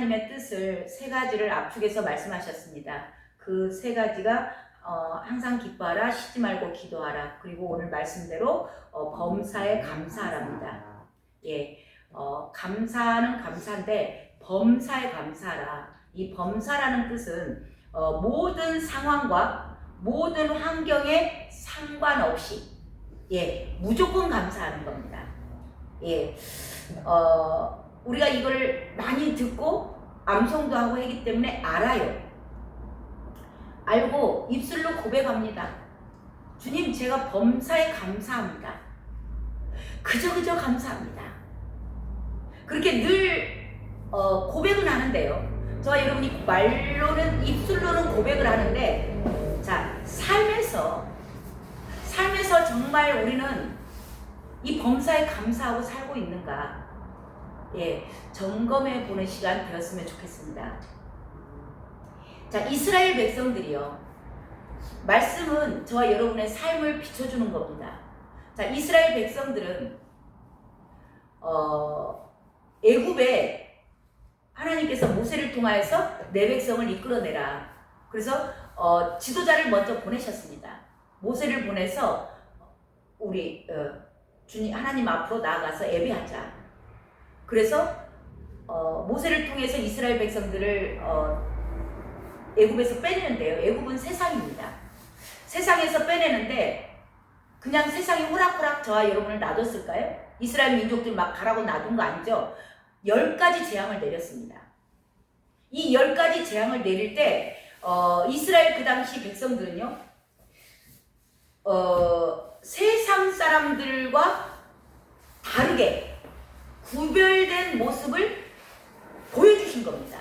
하나님의 뜻을 세 가지를 압축해서 말씀하셨습니다. 그 세 가지가 항상 기뻐하라, 쉬지 말고 기도하라, 그리고 오늘 말씀대로 범사에 감사하랍니다. 예, 감사는 감사인데 범사에 감사하라. 이 범사라는 뜻은 모든 상황과 모든 환경에 상관없이 무조건 감사하는 겁니다. 우리가 이걸 많이 듣고 암송도 하고 하기 때문에 알아요. 알고 입술로 고백합니다. 주님, 제가 범사에 감사합니다. 그저 감사합니다. 그렇게 늘 고백은 하는데요. 저와 여러분이 말로는, 입술로는 고백을 하는데, 자, 삶에서 정말 우리는 이 범사에 감사하고 살고 있는가? 점검해 보는 시간 되었으면 좋겠습니다. 자, 이스라엘 백성들이요. 말씀은 저와 여러분의 삶을 비춰주는 겁니다. 자, 이스라엘 백성들은 애굽에 하나님께서 모세를 통하여서 내 백성을 이끌어내라. 그래서 지도자를 먼저 보내셨습니다. 모세를 보내서 우리 주님 하나님 앞으로 나아가서 예배하자. 그래서 모세를 통해서 이스라엘 백성들을 애굽에서 빼내는데요. 애굽은 세상입니다. 세상에서 빼내는데 그냥 세상이 호락호락 저와 여러분을 놔뒀을까요? 이스라엘 민족들 막 가라고 놔둔 거 아니죠? 10가지 재앙을 내렸습니다. 이 10가지 재앙을 내릴 때 이스라엘 그 당시 백성들은요, 세상 사람들과 다르게 구별된 모습을 보여주신 겁니다.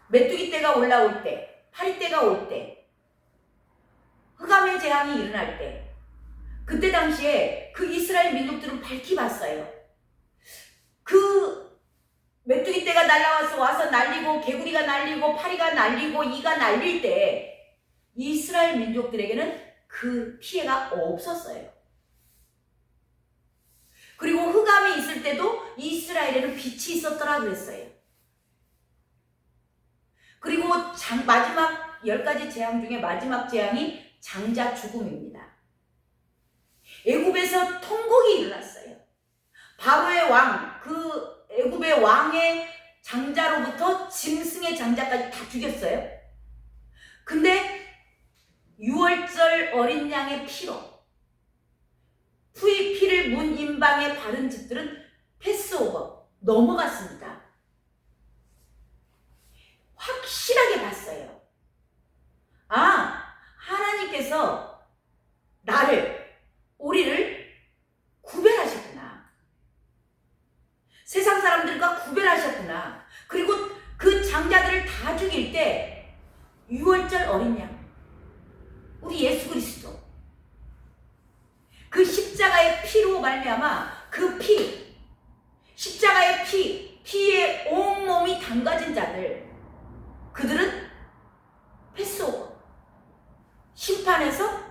메뚜기 떼가 올라올 때, 파리 떼가 올 때, 흑암의 재앙이 일어날 때, 그때 당시에 그 이스라엘 민족들은 밝히 봤어요. 그 메뚜기 떼가 와서 날리고, 개구리가 날리고, 파리가 날리고, 이가 날릴 때 이스라엘 민족들에게는 그 피해가 없었어요. 그리고 흑암이 있을 때도 이스라엘에는 빛이 있었더라 그랬어요. 그리고 마지막 10가지 재앙 중에 마지막 재앙이 장자 죽음입니다. 애굽에서 통곡이 일어났어요. 바로의 왕, 그 애굽의 왕의 장자로부터 짐승의 장자까지 다 죽였어요. 근데 6월절 어린 양의 피로 피를 문 임방에 바른 집들은 패스오버 넘어갔습니다. 확실하게 봤어요. 하나님께서 우리를 구별하셨구나. 세상 사람들과 구별하셨구나. 그리고 그 장자들을 다 죽일 때 6월절 어린 양, 우리 예수 그리스도, 그 십자가의 피로 말미암아 그 십자가의 피에 온몸이 담가진 자들, 그들은 패스오버, 심판에서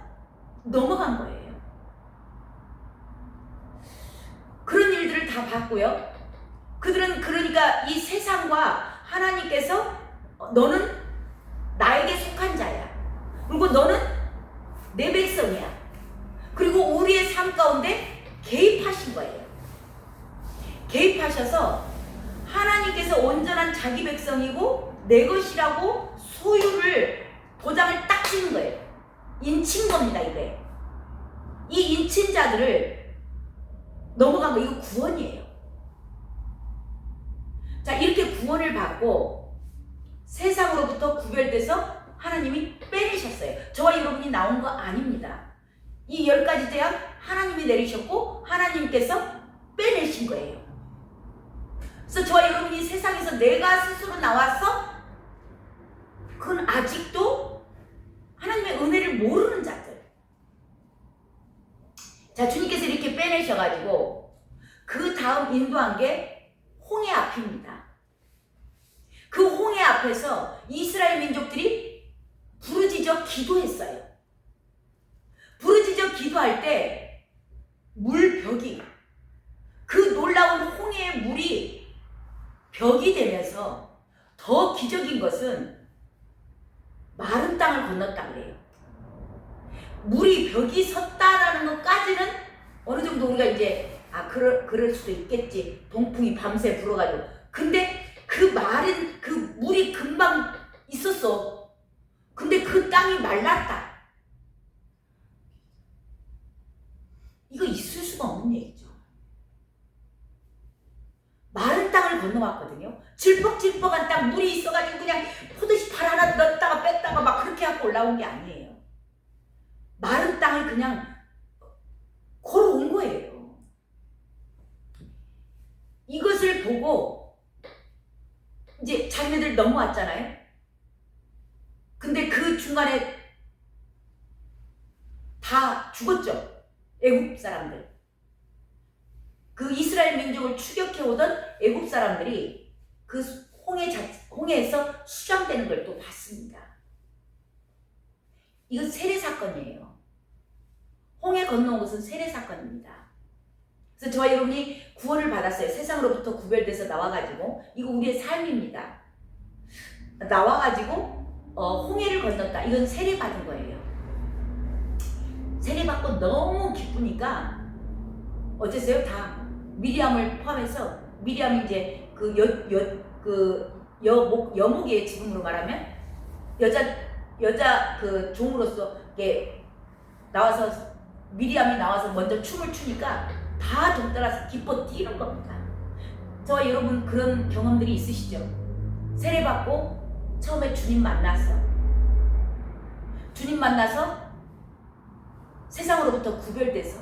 넘어간 거예요. 그런 일들을 다 봤고요. 그들은 그러니까 이 세상과 하나님께서 너는 나에게 속한 자야. 그리고 너는 내 백성이야. 그리고 우리의 삶 가운데 개입하신 거예요. 개입하셔서 하나님께서 온전한 자기 백성이고 내 것이라고 소유를 도장을 딱 찍는 거예요. 인친 겁니다, 이게. 이 인친 자들을 넘어간 거, 이거 구원이에요. 자, 이렇게 구원을 받고 세상으로부터 구별돼서 하나님이 빼내셨어요. 저와 여러분이 나온 거 아닙니다. 이 10가지 재앙 하나님이 내리셨고 하나님께서 빼내신 거예요. 그래서 저와 여러분이 세상에서 내가 스스로 나와서, 그건 아직도 하나님의 은혜를 모르는 자들. 자, 주님께서 이렇게 빼내셔가지고 그 다음 인도한 게 홍해 앞입니다. 그 홍해 앞에서 이스라엘 민족들이 부르짖어 기도했어요. 부르짖어 기도할 때 물벽이, 그 놀라운 홍해의 물이 벽이 되면서 더 기적인 것은 마른 땅을 건넜다 그래요. 물이 벽이 섰다라는 것까지는 어느 정도 우리가 이제 그럴 수도 있겠지. 동풍이 밤새 불어가지고. 근데 그 마른 그 물이 금방 있었어. 근데 그 땅이 말랐다. 이거 있을 수가 없는 얘기죠. 마른 땅을 건너왔거든요. 질퍽질퍽한 땅, 물이 있어가지고 그냥 포도씨 팔 하나 넣었다가 뺐다가 막 그렇게 하고 올라온 게 아니에요. 마른 땅을 그냥 걸어온 거예요. 이것을 보고 이제 자기네들 넘어왔잖아요. 근데 그 중간에 다 죽었죠. 애굽 사람들. 그 이스라엘 민족을 추격해오던 애굽 사람들이 그 홍해에서 수장되는 걸 또 봤습니다. 이건 세례 사건이에요. 홍해 건너온 것은 세례 사건입니다. 그래서 저와 여러분이 구원을 받았어요. 세상으로부터 구별돼서 나와가지고 이거 우리의 삶입니다. 나와가지고 홍해를 건넜다. 이건 세례 받은 거예요. 세례 받고 너무 기쁘니까 어쨌어요? 다 미리암을 포함해서 미리암이 이제 여목의 지금으로 말하면 여자 그 종으로서 이게 나와서 미리암이 나와서 먼저 춤을 추니까 다 동따라서 기뻐 뛰는 겁니다. 저와 여러분 그런 경험들이 있으시죠? 세례 받고 처음에 주님 만나서 세상으로부터 구별돼서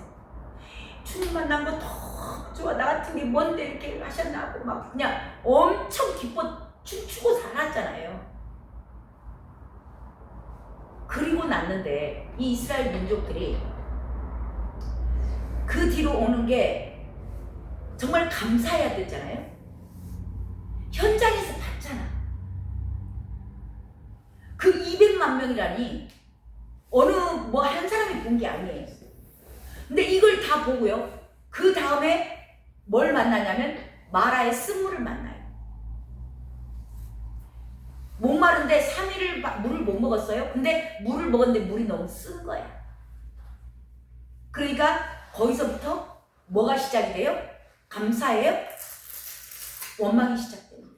주님 만난 거 너무 좋아. 나 같은 게 뭔데 이렇게 하셨나 하고 막 그냥 엄청 기뻐 춤추고 살았잖아요. 그리고 났는데 이 이스라엘 민족들이 그 뒤로 오는 게 정말 감사해야 되잖아요. 현장에서 봤잖아. 그 200만 명이라니 어느 뭐 한 사람이 본 게 아니에요. 근데 이걸 다 보고요. 그 다음에 뭘 만나냐면 마라의 쓴물을 만나요. 목마른데 3일을 물을 못 먹었어요. 근데 물을 먹었는데 물이 너무 쓴 거야. 그러니까 거기서부터 뭐가 시작이 돼요? 감사예요? 원망이 시작됩니다.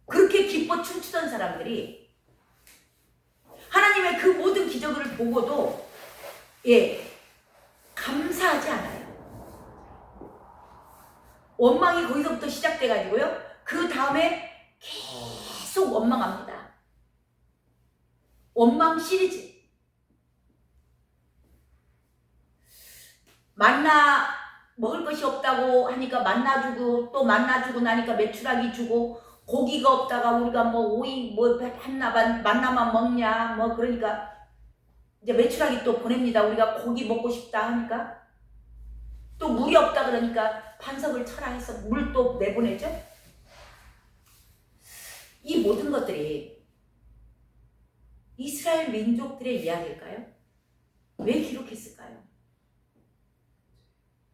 그렇게 기뻐 춤추던 사람들이 하나님의 그 모든 기적을 보고도 감사하지 않아요. 원망이 거기서부터 시작돼가지고요. 그 다음에 계속 원망합니다. 원망 시리즈. 만나 먹을 것이 없다고 하니까 만나 주고 또 만나 주고 나니까 메추라기 주고 고기가 없다가 우리가 뭐 오이 뭐 만나만 먹냐 뭐 그러니까 이제 메추라기 또 보냅니다. 우리가 고기 먹고 싶다 하니까 또 물이 없다 그러니까 반석을 쳐라 해서 물 또 내보내죠. 이 모든 것들이 이스라엘 민족들의 이야기일까요? 왜 기록했을까요?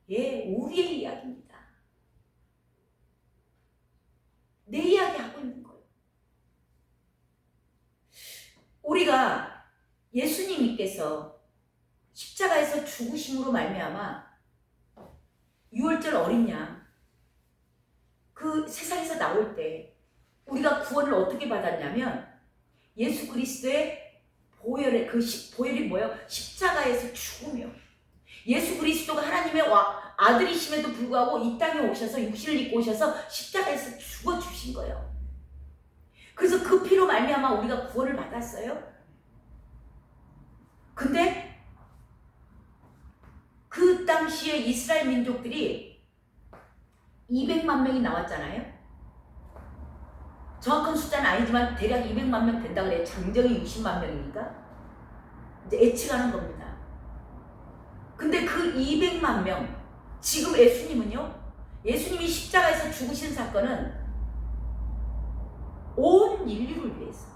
우리의 이야기입니다. 내 이야기 하고 있는 거예요. 우리가 예수님께서 십자가에서 죽으심으로 말미암아 유월절 어린 양 그 세상에서 나올 때 우리가 구원을 어떻게 받았냐면 예수 그리스도의 보혈의 보혈이 뭐예요? 십자가에서 죽으며 예수 그리스도가 하나님의 아들이심에도 불구하고 이 땅에 오셔서 육신을 입고 오셔서 십자가에서 죽어주신 거예요. 그래서 그 피로 말미암아 우리가 구원을 받았어요. 근데 그 당시에 이스라엘 민족들이 200만 명이 나왔잖아요. 정확한 숫자는 아니지만 대략 200만 명 된다 그래요. 장정이 60만 명이니까 이제 예측하는 겁니다. 근데 그 200만 명 지금 예수님이 십자가에서 죽으신 사건은 온 인류를 위해서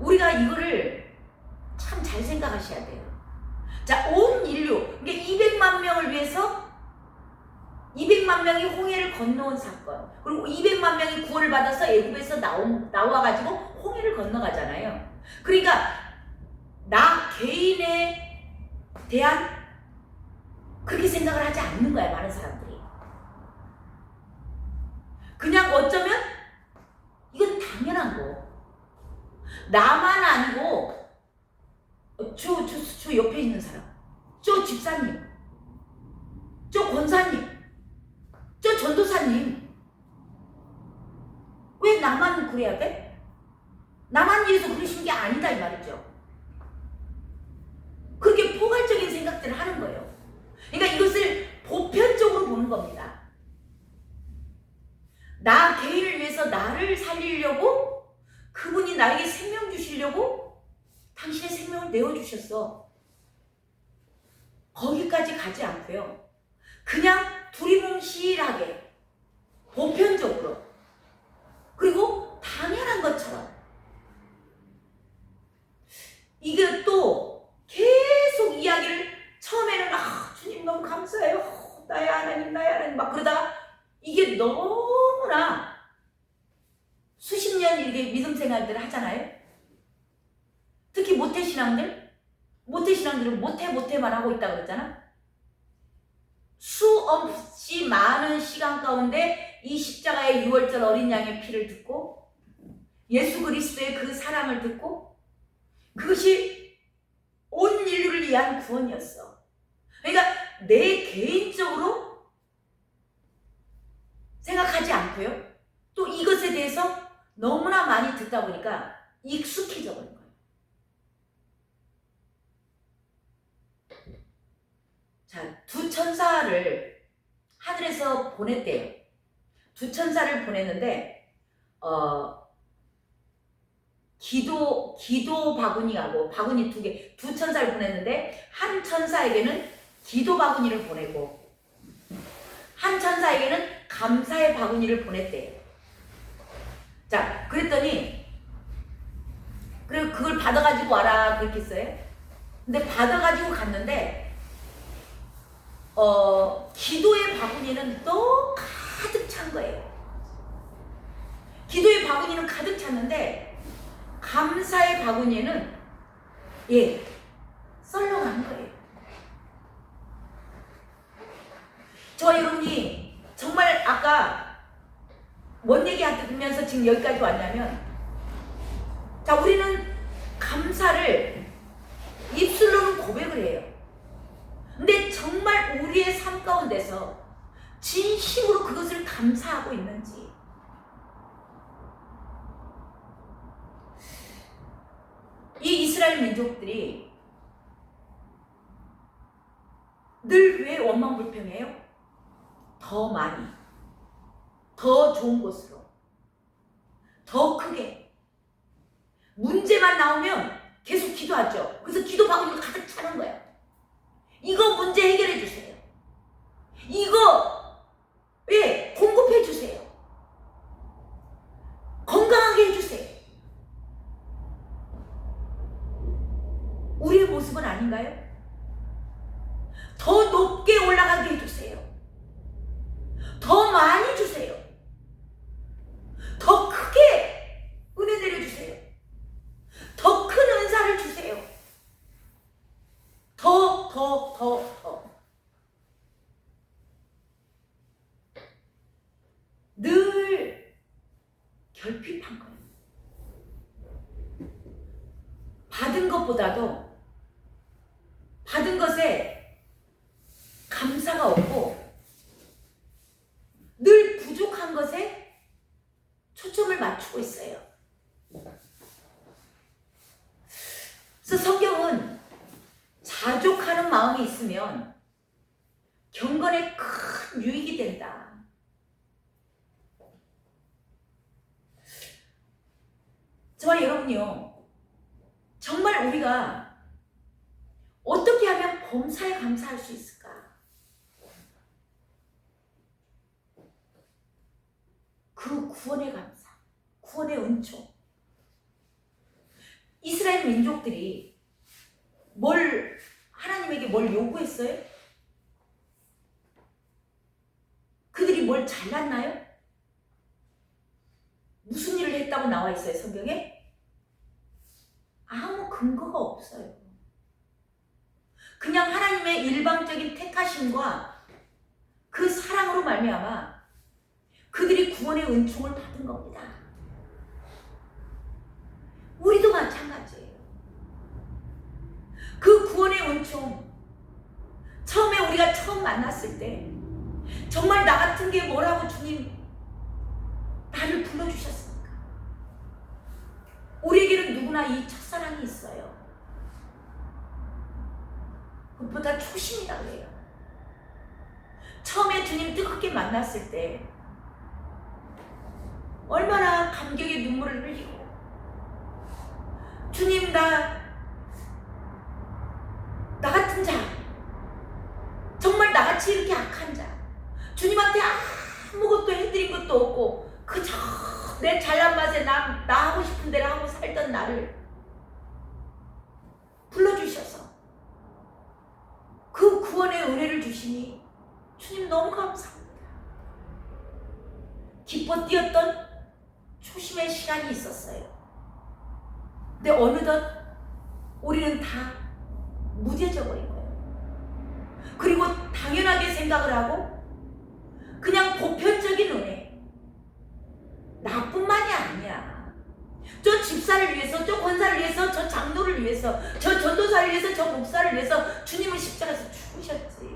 우리가 이거를 참 잘 생각하셔야 돼요. 자, 온 인류, 이게 200만 명을 위해서 200만 명이 홍해를 건너온 사건, 그리고 200만 명이 구원을 받아서 애굽에서 나와가지고 홍해를 건너가잖아요. 그러니까 나 개인에 대한 그렇게 생각을 하지 않는 거야, 많은 사람들이. 그냥 어쩌면 이건 당연한 거. 나만 아니고 저 옆에 있는 사람, 저 집사님, 저 권사님, 저 전도사님, 왜 나만 그래야 돼? 나만 위해서 그러신 게 아니다 이 말이죠. 그렇게 포괄적인 생각들을 하는 거예요. 그러니까 이것을 보편적으로 보는 겁니다. 나 개인을 위해서 나를 살리려고 그분이 나에게 생명 주시려고 당신의 생명을 내어주셨어. 거기까지 가지 않고요. 그냥 두리뭉실하게 보편적으로 그리고 당연한 것처럼 이게 또 계속 이야기를 처음에는 주님 너무 감사해요. 나의 하나님 막 그러다가 이게 너무나 수십 년 이렇게 믿음 생활들을 하잖아요. 특히 모태신앙들은 모태만 하고 있다고 그랬잖아. 수없이 많은 시간 가운데 이 십자가의 6월절 어린 양의 피를 듣고 예수 그리스도의 그 사랑을 듣고 그것이 온 인류를 위한 구원이었어. 그러니까 내 개인적으로 생각하지 않고요. 또 이것에 대해서 너무나 많이 듣다 보니까 익숙해져 버린 거예요. 자, 두 천사를 하늘에서 보냈대요. 두 천사를 보냈는데 기도 바구니하고 바구니 두 천사를 보냈는데 한 천사에게는 기도 바구니를 보내고 한 천사에게는 감사의 바구니를 보냈대요. 자, 그랬더니 그리고 그걸 받아가지고 와라 그렇게 했어요. 근데 받아가지고 갔는데 기도의 바구니는 또 가득 찬 거예요. 기도의 바구니는 가득 찼는데 감사의 바구니에는 썰렁한 거예요. 저와 여러분이 정말 아까 뭔 얘기 하면서 지금 여기까지 왔냐면, 자, 우리는 감사를 입술로는 고백을 해요. 근데 정말 우리의 삶 가운데서 진심으로 그것을 감사하고 있는지, 이 이스라엘 민족들이 늘 왜 원망불평해요? 더 많이, 더 좋은 곳으로, 더 크게 문제만 나오면 계속 기도하죠. 그래서 기도 바구니가 가득 차는 거예요. 이거 문제 해결해 주세요. 이거 공급해 주세요. 건강하게 해주세요. 우리의 모습은 아닌가요? 더 높게 올라가게 해주세요. 더 많이 주세요. 더 크게 은혜 내려주세요. 더 큰 은사를 주세요. 더. 늘 결핍한 거예요. 받은 것보다도 받은 것에 감사가 없고 늘 부족한 것에 초점을 맞추고 있어요. 그래서 성경은 자족하는 마음이 있으면 경건에 큰 유익이 된다. 저와 여러분이요, 정말 우리가 어떻게 하면 범사에 감사할 수 있을까? 그 구원의 감사, 구원의 은총. 이스라엘 민족들이 하나님에게 뭘 요구했어요? 그들이 뭘 잘났나요? 무슨 일을 했다고 나와 있어요, 성경에? 아무 근거가 없어요. 그냥 하나님의 일방적인 택하심과 그 사랑으로 말미암아 그들이 구원의 은총을 받은 겁니다. 우리도 마찬가지예요. 그 구원의 은총, 처음에 우리가 처음 만났을 때 정말 나 같은 게 뭐라고 주님 나를 불러주셨습니까? 우리에게는 누구나 이 첫사랑이 있어요. 그것보다 초심이라고 해요. 처음에 주님 뜨겁게 만났을 때 얼마나 감격의 눈물을 흘리고 주님 나 같은 자, 정말 나같이 이렇게 악한 자, 주님한테 아무것도 해드린 것도 없고 그저 내 잘난 맛에 나 하고 싶은 대로 하고 살던 나를 불러주셔서 그 구원의 은혜를 주시니 주님 너무 감사합니다. 기뻐 뛰었던 초심의 시간이 있었어요. 근데 어느덧 우리는 다 무뎌져 버린 거예요. 그리고 당연하게 생각을 하고 그냥 보편적인 은혜, 나뿐만이 아니야. 저 집사를 위해서, 저 권사를 위해서, 저 장로를 위해서, 저 전도사를 위해서, 저 목사를 위해서 주님은 십자가에서 죽으셨지.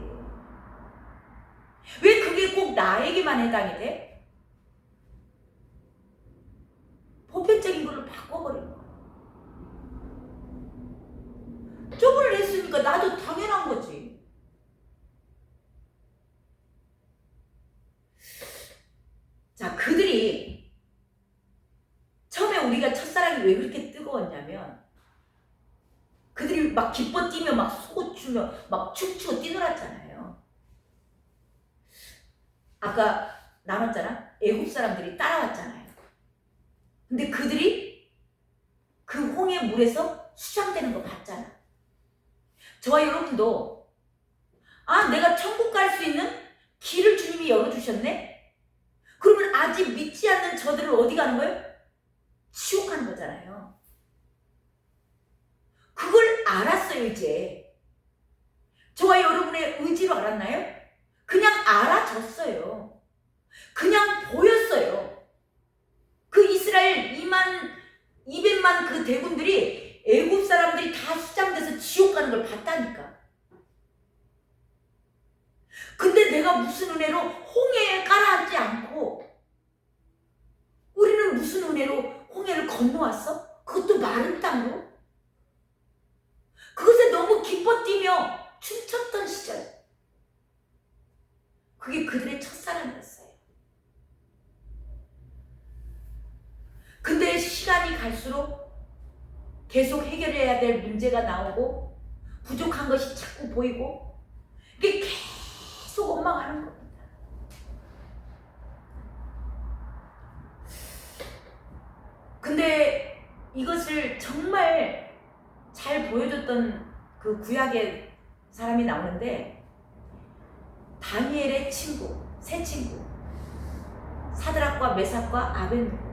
왜 그게 꼭 나에게만 해당이 돼? 보편적인 걸로 바꿔버린 거야. 저분을 했으니까 나도 당연한 거지. 자, 그들이 처음에 우리가 첫사랑이 왜 그렇게 뜨거웠냐면 그들이 막 기뻐 뛰며 막 솟구치며 막 춤추고 뛰놀았잖아요. 아까 나눴잖아. 애국 사람들이 따라왔잖아요. 근데 그들이 그 홍해 물에서 수장되는 거 봤잖아. 저와 여러분도 내가 천국 갈 수 있는 길을 주님이 열어주셨네? 그러면 아직 믿지 않는 저들을 어디 가는 거예요? 지옥 가는 거잖아요. 그걸 알았어요, 이제. 저와 여러분의 의지로 알았나요? 그냥 알아졌어요. 그냥 보였어요. 그 이스라엘 200만 그 대군들이 애굽 사람들이 다 수장돼서 지옥 가는 걸 봤다니까. 근데 내가 무슨 은혜로 홍해에 가라앉지 않고 우리는 무슨 은혜로 홍해를 건너왔어? 그것도 마른 땅으로? 그것에 너무 기뻐 뛰며 춤췄던 시절. 그게 그들의 첫사랑이었어요. 근데 시간이 갈수록 계속 해결해야 될 문제가 나오고 부족한 것이 자꾸 보이고 이게 계속 원망하는 겁니다. 근데 이것을 정말 잘 보여줬던 그 구약의 사람이 나오는데 다니엘의 친구, 세 친구 사드락과 메삭과 아벤느고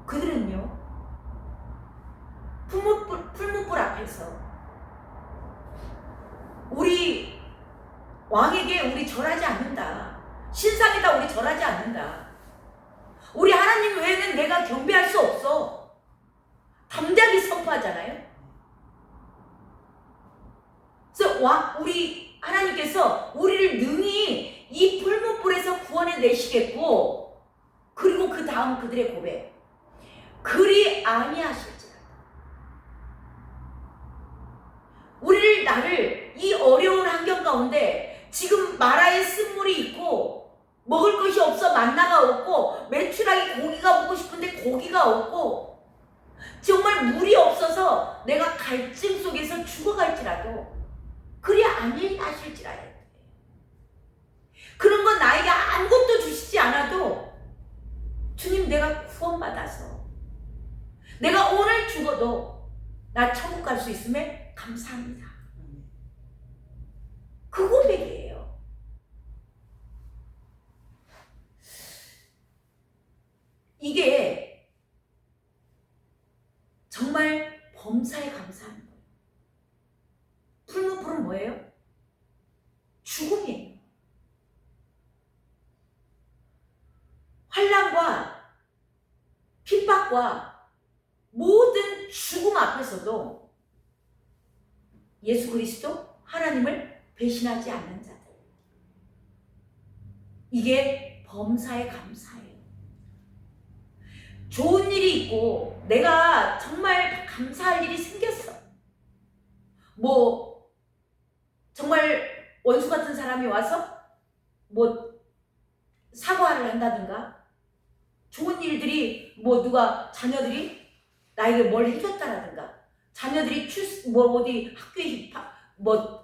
그들은요 풀무불 앞에서 우리 왕에게 우리 절하지 않는다. 신상이다 우리 절하지 않는다. 우리 하나님 외에는 내가 경배할 수 없어. 담대하게 선포하잖아요. 그래서 우리 하나님께서 우리를 능히 이 풀무불에서 구원해 내시겠고 그리고 그 다음 그들의 고백. 그리 아니하실지라. 우리를 나를 이 어려운 환경 가운데 지금 마라의 쓴물이 있고 먹을 것이 없어 만나가 없고 메추라기 고기가 먹고 싶은데 고기가 없고 정말 물이 없어서 내가 갈증 속에서 죽어갈지라도 그리 아니하실지라. 그런 건 나에게 아무것도 주시지 않아도 주님 내가 구원받아서 내가 오늘 죽어도 나 천국 갈 수 있음에 감사합니다. 그 고백이에요. 핍박과 모든 죽음 앞에서도 예수 그리스도 하나님을 배신하지 않는 자들. 이게 범사에 감사해요. 좋은 일이 있고 내가 정말 감사할 일이 생겼어. 뭐 정말 원수 같은 사람이 와서 뭐 사과를 한다든가, 좋은 일들이 뭐 누가 자녀들이 나에게 뭘 해줬다라든가, 자녀들이 뭐 어디 학교에 입학 뭐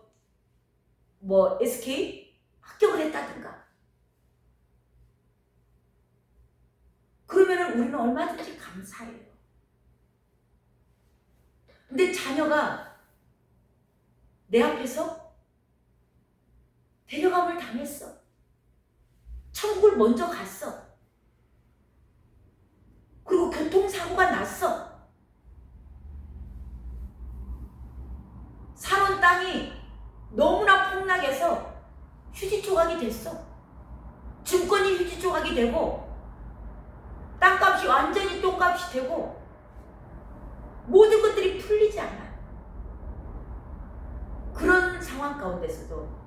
SK 합격을 했다든가, 그러면은 우리는 얼마든지 감사해요. 근데 자녀가 내 앞에서 데려감을 당했어. 천국을 먼저 갔어. 그리고 교통사고가 났어. 사는 땅이 너무나 폭락해서 휴지 조각이 됐어. 증권이 휴지 조각이 되고, 땅값이 완전히 똥값이 되고, 모든 것들이 풀리지 않아. 그런 상황 가운데서도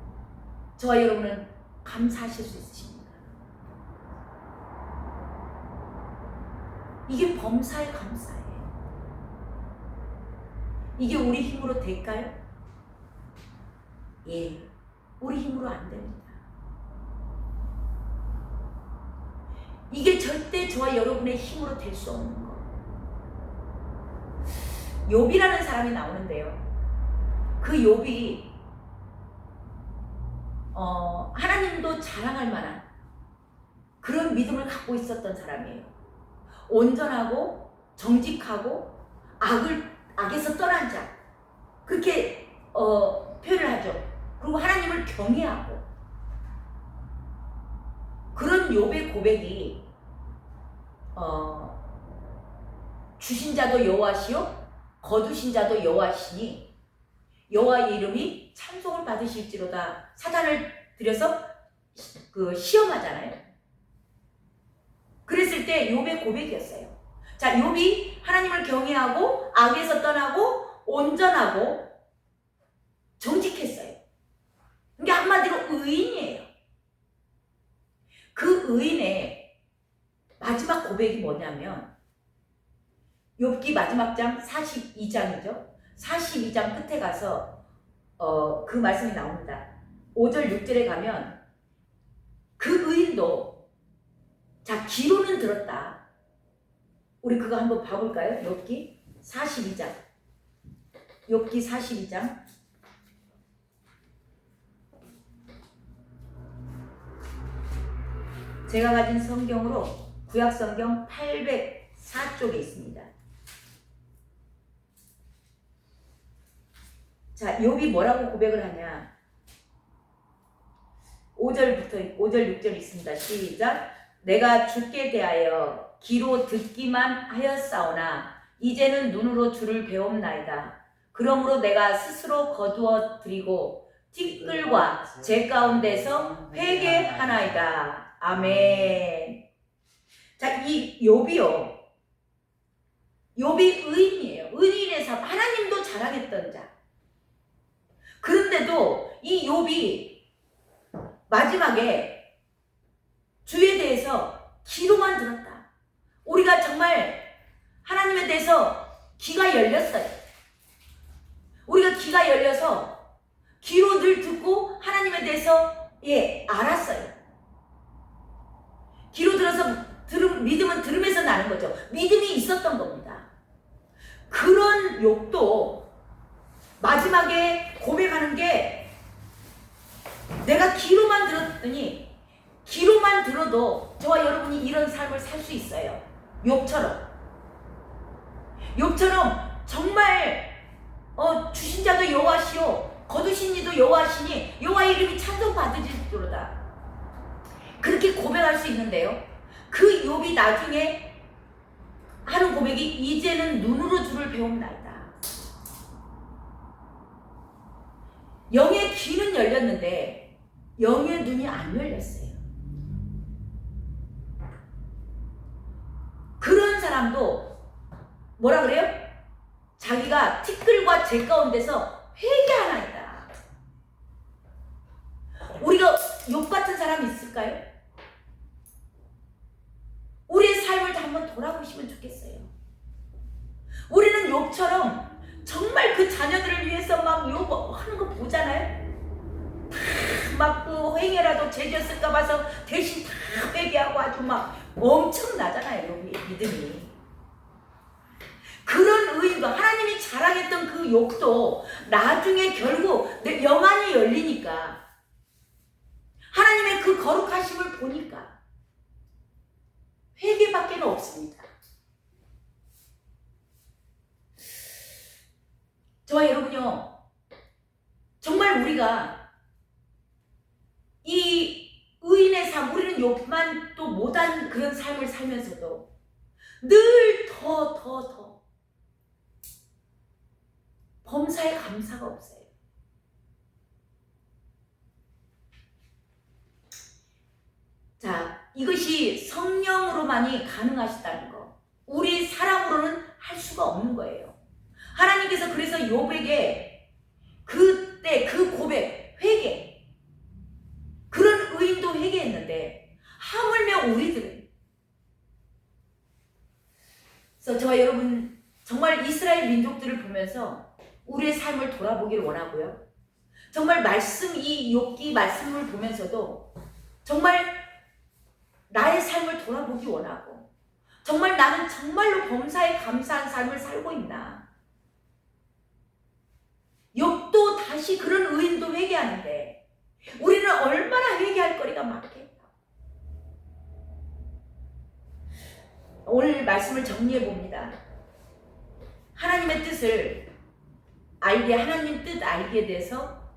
저와 여러분은 감사하실 수 있으십니까? 이게 범사에 감사예요. 이게 우리 힘으로 될까요? 예, 우리 힘으로 안 됩니다. 이게 절대 저와 여러분의 힘으로 될 수 없는 거. 욥이라는 사람이 나오는데요. 그 욥이 하나님도 자랑할 만한 그런 믿음을 갖고 있었던 사람이에요. 온전하고 정직하고 악에서 떠난 자, 그렇게 표현을 하죠. 그리고 하나님을 경외하고, 그런 욥의 고백이 주신 자도 여호와시요 거두신 자도 여호와시니 여호와의 이름이 찬송을 받으실지로다. 사단을 들여서 시험하잖아요. 그랬을 때 욥의 고백이었어요. 자, 욥이 하나님을 경외하고 악에서 떠나고 온전하고 정직했어요. 이게 한마디로 의인이에요. 그 의인의 마지막 고백이 뭐냐면, 욥기 마지막 장 42장이죠. 42장 끝에 가서 그 말씀이 나옵니다. 5절 6절에 가면 그 의인도 자, 기로는 들었다. 우리 그거 한번 봐볼까요? 욥기 42장. 욥기 42장. 제가 가진 성경으로 구약 성경 804쪽에 있습니다. 자, 욥이 뭐라고 고백을 하냐? 5절 6절 있습니다. 시작. 내가 주께 대하여 귀로 듣기만 하였사오나 이제는 눈으로 주를 배움나이다. 그러므로 내가 스스로 거두어 드리고 티끌과 제 가운데서 회개하나이다. 아멘. 자, 이 욥이요, 욥이 의인이에요. 의인의 삶, 하나님도 자랑했던 자. 그런데도 이 욥이 마지막에 주에 대해서 귀로만 들었다. 우리가 정말 하나님에 대해서 귀가 열렸어요. 우리가 귀가 열려서 귀로 늘 듣고 하나님에 대해서 알았어요. 귀로 들어서 믿음은 들음에서 나는 거죠. 믿음이 있었던 겁니다. 그런 욥도 마지막에 고백하는 게, 내가 귀로만 들었더니, 귀로만 들어도 저와 여러분이 이런 삶을 살 수 있어요. 욥처럼 정말 주신 자도 여호와시요 거두신 이도 여호와시니 여호와의 이름이 찬송 받으실지로다. 그렇게 고백할 수 있는데요, 그 욥이 나중에 하는 고백이 이제는 눈으로 주를 배움나이다. 영의 귀는 열렸는데 영의 눈이 안 열렸어요. 그런 사람도 뭐라 그래요? 자기가 티끌과 재 가운데서 회개하나이다. 우리가 욥 같은 사람이 있을까요? 우리의 삶을 한번 돌아보시면 좋겠어요. 우리는 욥처럼 정말 그 자녀들을 위해서 막 하는 거 보잖아요. 막 그 행여라도 죄졌을까 봐서 대신 다 회개하고 아주 막 엄청나잖아요. 욥의 믿음이. 그런 의인도 하나님이 자랑했던 그 욥도 나중에 결국 영안이 열리니까 하나님의 그 거룩하심을 보니까 회개밖에 없습니다. 저와 여러분요, 정말 우리가 이 의인의 삶, 우리는 욥만 또 못한 그런 삶을 살면서도 늘 더 범사에 감사가 없어요. 자, 이것이 성령으로만이 가능하시다는 거. 우리 사람으로는 할 수가 없는 거예요. 하나님께서 그래서 욥에게 그때 그 고백, 회개, 그런 의인도 회개했는데 하물며 우리들은, 그래서 저와 여러분 정말 이스라엘 민족들을 보면서 우리의 삶을 돌아보기를 원하고요. 정말 말씀, 이 욥기 말씀을 보면서도 정말 나의 삶을 돌아보기 원하고, 정말 나는 정말로 범사에 감사한 삶을 살고 있나. 욥도 다시 그런 의인도 회개하는데 우리는 얼마나 회개할 거리가 많겠다. 오늘 말씀을 정리해 봅니다. 하나님의 뜻을 알게, 하나님 뜻 알기에 대해서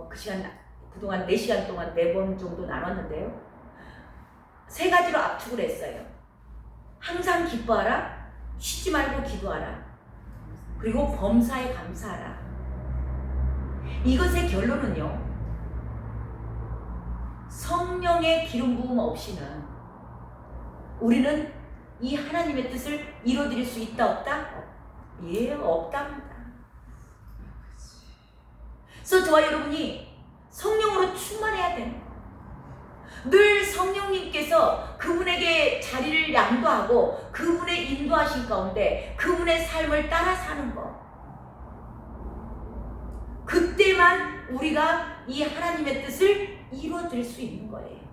그 시간, 그동안 4시간 동안 4번 정도 나눴는데요. 3가지로 압축을 했어요. 항상 기뻐하라, 쉬지 말고 기도하라, 그리고 범사에 감사하라. 이것의 결론은요, 성령의 기름 부음 없이는 우리는 이 하나님의 뜻을 이루어드릴 수 있다 없다? 예, 없답니다. 그래서 저와 여러분이 성령으로 충만해야 됩니다. 늘 성령님께서 그분에게 자리를 양도하고 그분의 인도하신 가운데 그분의 삶을 따라 사는 것, 그때만 우리가 이 하나님의 뜻을 이루어질 수 있는 거예요.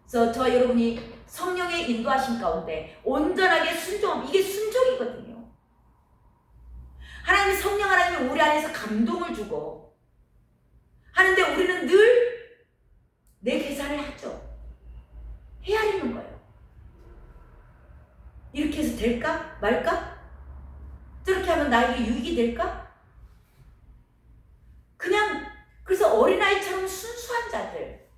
그래서 저와 여러분이 성령의 인도하신 가운데 온전하게 순종, 이게 순종이거든요. 하나님이, 성령 하나님이 우리 안에서 감동을 주고 하는데 우리는 늘 내 계산을 하죠. 헤아리는 거예요. 이렇게 해서 될까? 말까? 저렇게 하면 나에게 유익이 될까? 그냥, 그래서 어린아이처럼 순수한 자들,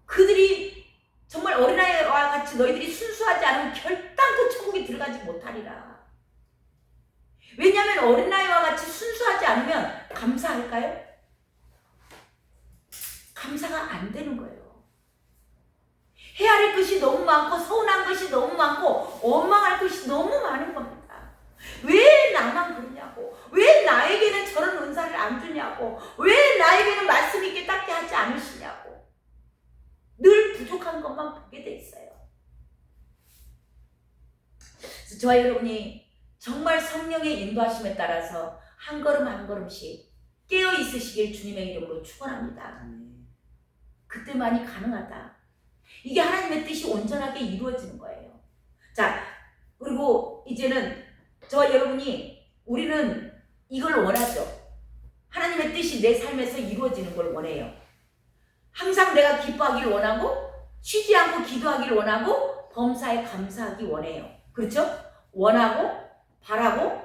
그들이 정말 어린아이와 같이 너희들이 순수하지 않으면 결단코 천국에 들어가지 못하리라. 왜냐하면 어린아이와 같이 순수하지 않으면 감사할까요? 감사가 안 되는 거예요. 헤아릴 것이 너무 많고 서운한 것이 너무 많고 원망할 것이 너무 많은 겁니다. 왜 나만 그러냐고, 왜 나에게는 저런 은사를 안 주냐고, 왜 나에게는 말씀이 깨닫게 하지 않으시냐고, 늘 부족한 것만 보게 돼 있어요. 그래서 저와 여러분이 정말 성령의 인도하심에 따라서 한 걸음 한 걸음씩 깨어 있으시길 주님의 이름으로 축원합니다. 그때만이 가능하다. 이게 하나님의 뜻이 온전하게 이루어지는 거예요. 자, 그리고 이제는 저와 여러분이, 우리는 이걸 원하죠. 하나님의 뜻이 내 삶에서 이루어지는 걸 원해요. 항상 내가 기뻐하기를 원하고, 쉬지 않고 기도하기를 원하고, 범사에 감사하기 원해요. 그렇죠? 원하고, 바라고,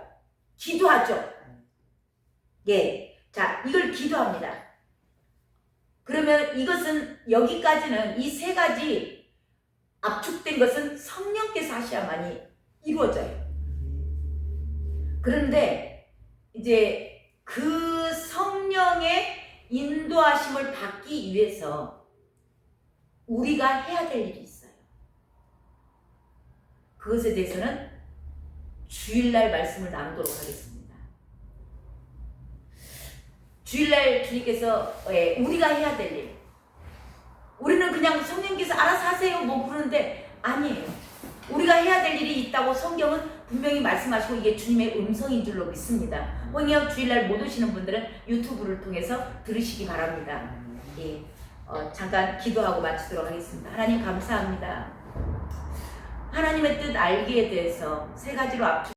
기도하죠. 예. 자, 이걸 기도합니다. 그러면 이것은, 여기까지는 이 3가지 압축된 것은 성령께서 하셔야만이 이루어져요. 그런데 이제 그 성령의 인도하심을 받기 위해서 우리가 해야 될 일이 있어요. 그것에 대해서는 주일날 말씀을 나누도록 하겠습니다. 주일날 주님께서 우리가 해야 될 일, 우리는 그냥 성령께서 알아서 하세요 뭐 그러는데 아니에요. 우리가 해야 될 일이 있다고 성경은 분명히 말씀하시고 이게 주님의 음성인 줄로 믿습니다. 홍역 주일날 못 오시는 분들은 유튜브를 통해서 들으시기 바랍니다. 예, 잠깐 기도하고 마치도록 하겠습니다. 하나님 감사합니다. 하나님의 뜻 알기에 대해서 세 가지로 압축